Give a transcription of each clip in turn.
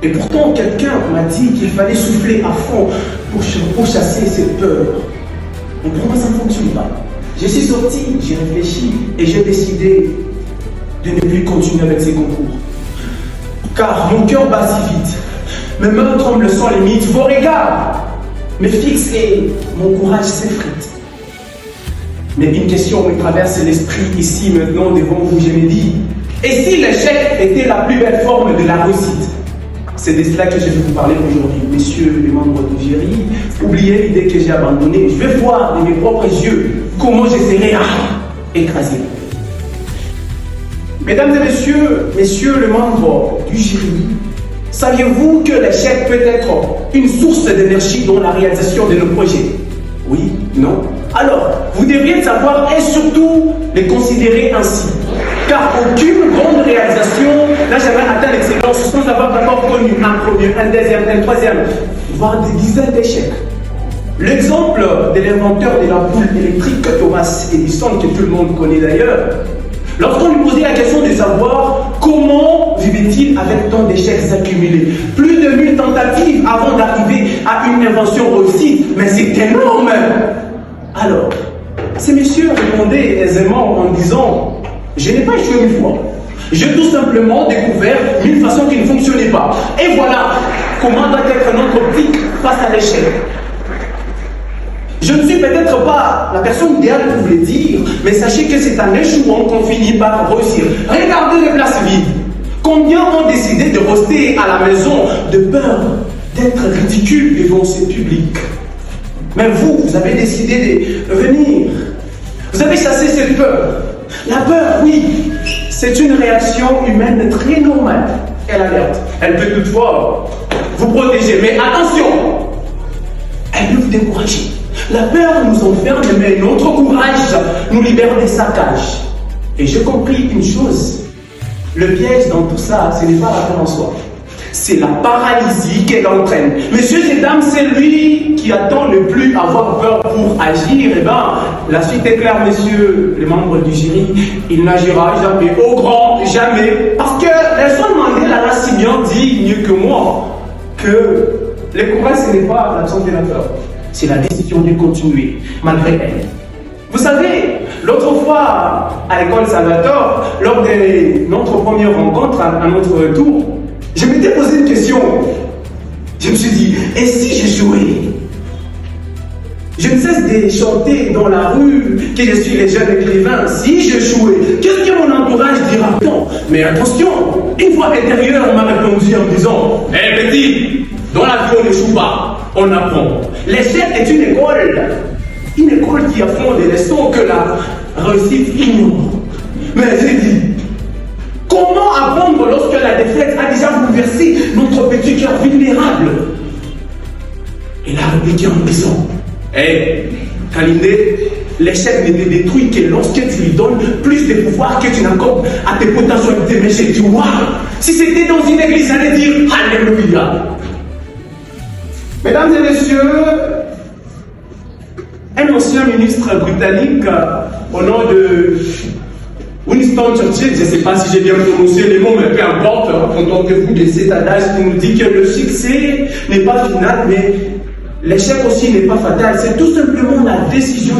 Et pourtant, quelqu'un m'a dit qu'il fallait souffler à fond pour chasser cette peur. Mais pour moi, ça ne fonctionne pas. Je suis sorti, j'ai réfléchi et j'ai décidé de ne plus continuer avec ces concours. Car mon cœur bat si vite, mes mains tremblent sans limite, vos regards me fixent et mon courage s'effrite. Mais une question me traverse l'esprit ici, maintenant, devant vous, je me dis, et si l'échec était la plus belle forme de la réussite? C'est de cela que je vais vous parler aujourd'hui, messieurs les membres du jury. Oubliez l'idée que j'ai abandonnée. Je vais voir de mes propres yeux comment je serai écrasé. Mesdames et messieurs les membres du jury, saviez-vous que l'échec peut être une source d'énergie dans la réalisation de nos projets? Oui? Non? Alors, vous devriez le savoir et surtout les considérer ainsi. Car aucune grande réalisation n'a jamais atteint l'excellence sans avoir d'abord connu un premier, un deuxième, un troisième, voire des dizaines d'échecs. L'exemple de l'inventeur de l'ampoule électrique, Thomas Edison, que tout le monde connaît d'ailleurs, lorsqu'on lui posait la question de savoir comment vivait-il avec tant d'échecs accumulés, plus de 1000 tentatives avant d'arriver à une invention réussie, mais c'est énorme! Alors, ces messieurs répondaient aisément en disant: je n'ai pas échoué une fois. J'ai tout simplement découvert 1000 façons qui ne fonctionnaient pas. Et voilà comment doit être notre optique face à l'échec. Je ne suis peut-être pas la personne idéale pour vous le dire, mais sachez que c'est en échouant qu'on finit par réussir. Regardez les places vides. Combien ont décidé de rester à la maison de peur d'être ridicule devant ce public? Mais vous avez décidé de venir. Vous avez chassé cette peur. La peur, oui, c'est une réaction humaine très normale. Elle alerte. Elle peut toutefois vous protéger. Mais attention, elle peut vous décourager. La peur nous enferme, mais notre courage nous libère des saccages. Et j'ai compris une chose. Le piège dans tout ça, ce n'est pas la peur en soi. C'est la paralysie qu'elle entraîne. Messieurs et dames, c'est lui qui attend le plus avoir peur pour agir. Eh bien, la suite est claire, messieurs les membres du jury. Il n'agira jamais, au grand jamais. Parce que Nelson Mandela l'a si bien dit, mieux que moi, que le courage, ce n'est pas l'absence de la peur. C'est la décision de continuer, malgré elle. Vous savez, l'autre fois, à l'école Salvatore, lors de notre première rencontre, à notre retour, je m'étais posé une question. Je me suis dit, et si j'échouais? Je ne cesse de chanter dans la rue que je suis le jeune écrivain. Si j'échouais, qu'est-ce que mon entourage dira? Non, mais attention, une voix intérieure m'a répondu en me disant: hé petit, dans la vie on n'échoue pas, on apprend. L'échec est une école qui apprend des leçons que la réussite ignore. Mais j'ai dit, comment apprendre lorsque la défaite a déjà bouleversé notre petit cœur vulnérable? Il a répliqué en disant: hé, Kalindé, l'échec ne te détruit que lorsque tu lui donnes plus de pouvoir que tu n'accordes à tes potentialités. Mais j'ai dit, waouh, si c'était dans une église, j'allais dire Alléluia. Mesdames et messieurs, un ancien ministre britannique au nom de Winston Churchill, je ne sais pas si j'ai bien prononcé les mots, mais peu importe, contentez-vous de cet adage qui nous dit que le succès n'est pas final, mais l'échec aussi n'est pas fatal. C'est tout simplement la décision,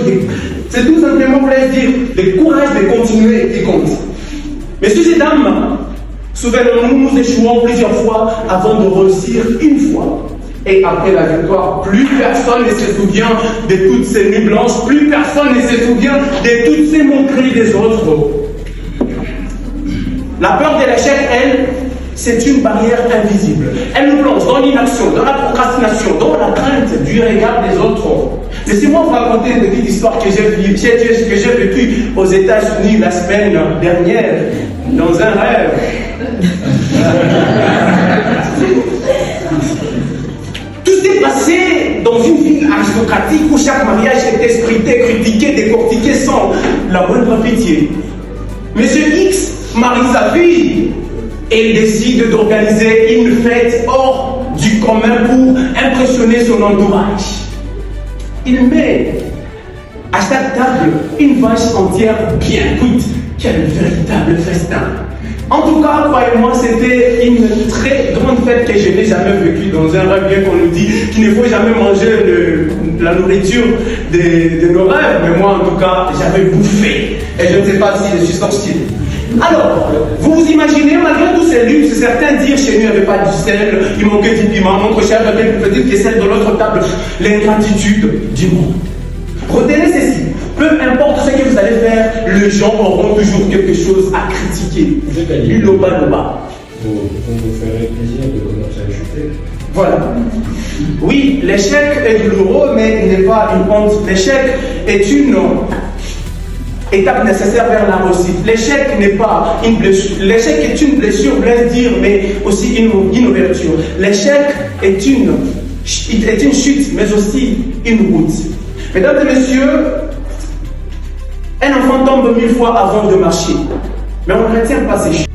c'est tout simplement, voulais dire, le courage de continuer qui compte. Messieurs et dames, souvenons-nous, nous échouons plusieurs fois avant de réussir une fois. Et après la victoire, plus personne ne se souvient de toutes ces nuits blanches, plus personne ne se souvient de toutes ces moqueries des autres. La peur de l'échec, elle, c'est une barrière invisible. Elle nous plonge dans l'inaction, dans la procrastination, dans la crainte du regard des autres. Laissez-moi vous raconter une petite histoire que j'ai vécue aux États-Unis la semaine dernière, dans un rêve. Tout s'est passé dans une ville aristocratique où chaque mariage était scruté, critiqué, décortiqué sans la moindre pitié. Monsieur X marie sa fille et il décide d'organiser une fête hors du commun pour impressionner son entourage. Il met à chaque table une vache entière bien cuite. Quel véritable festin! En tout cas, croyez-moi, c'était une très grande fête que je n'ai jamais vécue dans un rêve, bien qu'on nous dit qu'il ne faut jamais manger la nourriture de nos rêves. Mais moi, en tout cas, j'avais bouffé. Et je ne sais pas si je suis sorti. Alors, vous vous imaginez, malgré tous ces luxes, certains dirent chez nous il n'y avait pas du sel, il manquait du piment, notre chef avait plus petite que celle de l'autre table. L'ingratitude du monde. Retenez ceci. Peu importe ce que vous allez faire, les gens auront toujours quelque chose à critiquer. Du loba-loba. Vous me ferez plaisir de commencer à chuter. Voilà. Oui, l'échec est douloureux, mais il n'est pas une honte. L'échec est une étape nécessaire vers la réussite. L'échec n'est pas une blessure. L'échec est une blessure, blesse dire, mais aussi une ouverture. L'échec est une chute, mais aussi une route. Mesdames et messieurs, un enfant tombe 1000 fois avant de marcher, mais on ne retient pas ses chutes.